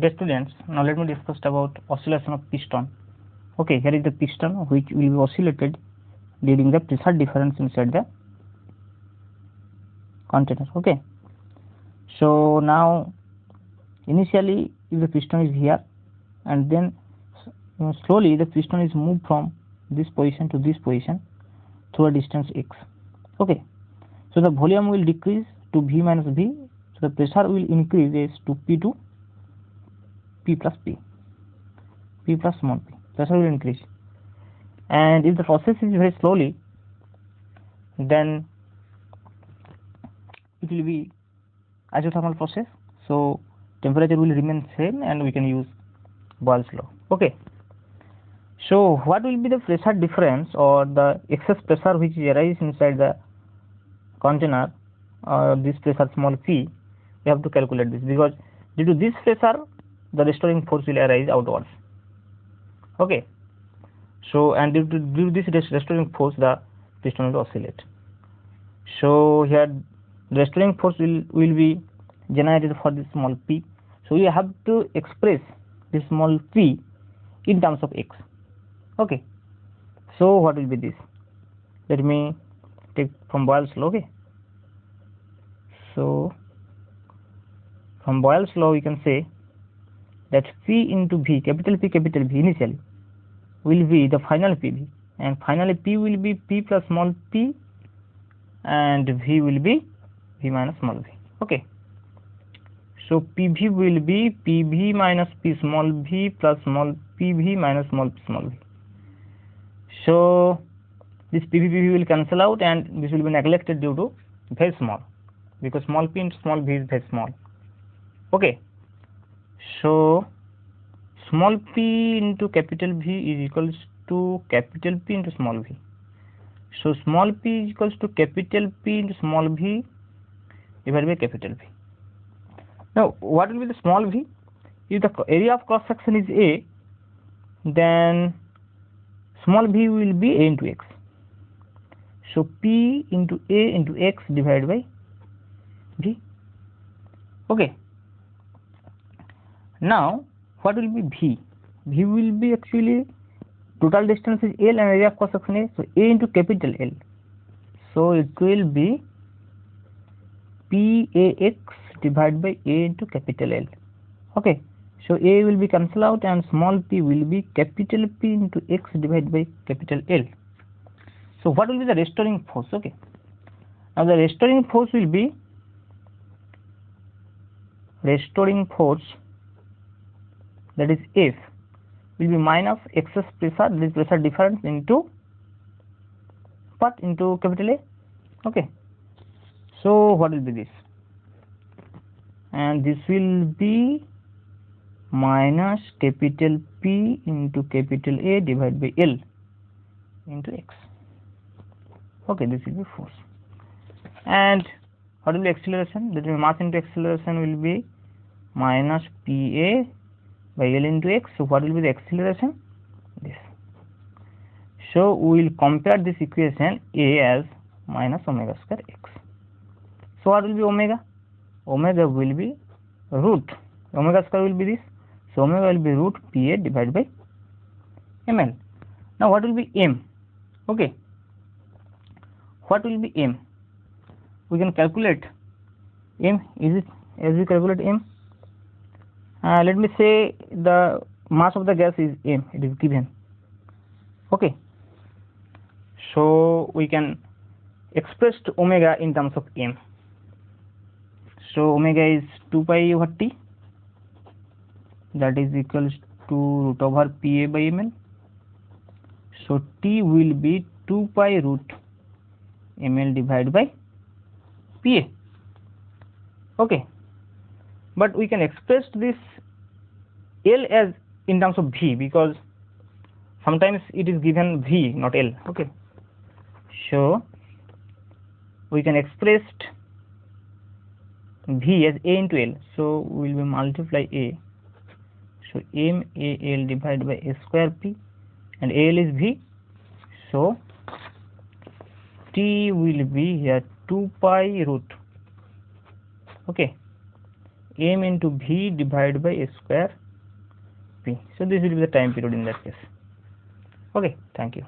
Okay, students, now let me discuss about oscillation of piston. Okay, here is the piston which will be oscillated during the pressure difference inside the container. Okay, so now initially if the piston is here and then slowly the piston is moved from this position to this position through a distance x. Okay, so the volume will decrease to V minus V, so the pressure will increase to P plus P plus small p. Pressure will increase, and if the process is very slowly, then it will be isothermal process, so temperature will remain same and we can use Boyle's law. Okay, so what will be the pressure difference or the excess pressure which arises inside the container, this pressure small p? We have to calculate this, because due to this pressure the restoring force will arise outwards. Okay, so and due to this restoring force the piston will oscillate. So here the restoring force will be generated for this small p, so we have to express this small p in terms of x. Okay, so what will be this? Let me take from Boyle's law. Okay, so from Boyle's law we can say that P into V, capital P initially will be the final PV, and finally P will be P plus small p and V will be V minus small v. Okay, so PV will be PV minus P small v plus small PV minus small p small v. So this PV will cancel out and this will be neglected due to very small, because small p into small v is very small. Okay, so small p into capital V is equals to capital P into small v. So small p is equals to capital P into small v divided by capital V. Now what will be the small v? If the area of cross section is A, then small v will be A into x. So P into A into x divided by V. Okay, now what will be V? V will be actually total distance is L and area of cross section A, so A into capital L. So it will be PAX divided by A into capital L. Okay, so A will be cancelled out and small p will be capital P into x divided by capital L. So what will be the restoring force? Okay, now the restoring force will be that is F will be minus excess pressure, this pressure difference into what? Into capital A. Okay, so what will be this? And this will be minus capital P into capital A divided by L into x. Okay, this will be force. And what will be acceleration? That is mass into acceleration will be minus PA by L into x. So what will be the acceleration? This. So we will compare this equation A as minus omega square x. So what will be omega? Omega will be root, omega square will be this, so omega will be root PA divided by ml. Now what will be m? Okay, what will be m? We can calculate m. Is it as we calculate m? Let me say the mass of the gas is m, it is given. Okay, so we can express omega in terms of m. So omega is 2 pi over t, that is equals to root over PA by ml. So t will be 2 pi root ml divided by PA. Okay, but we can express this L as in terms of V, because sometimes it is given V not L. Okay, so we can express V as A into L, so we will multiply A, so M A L divided by A square P, and AL is V, so T will be here 2 pi root, okay, m into v divided by a square p. So this will be the time period in that case. Okay, thank you.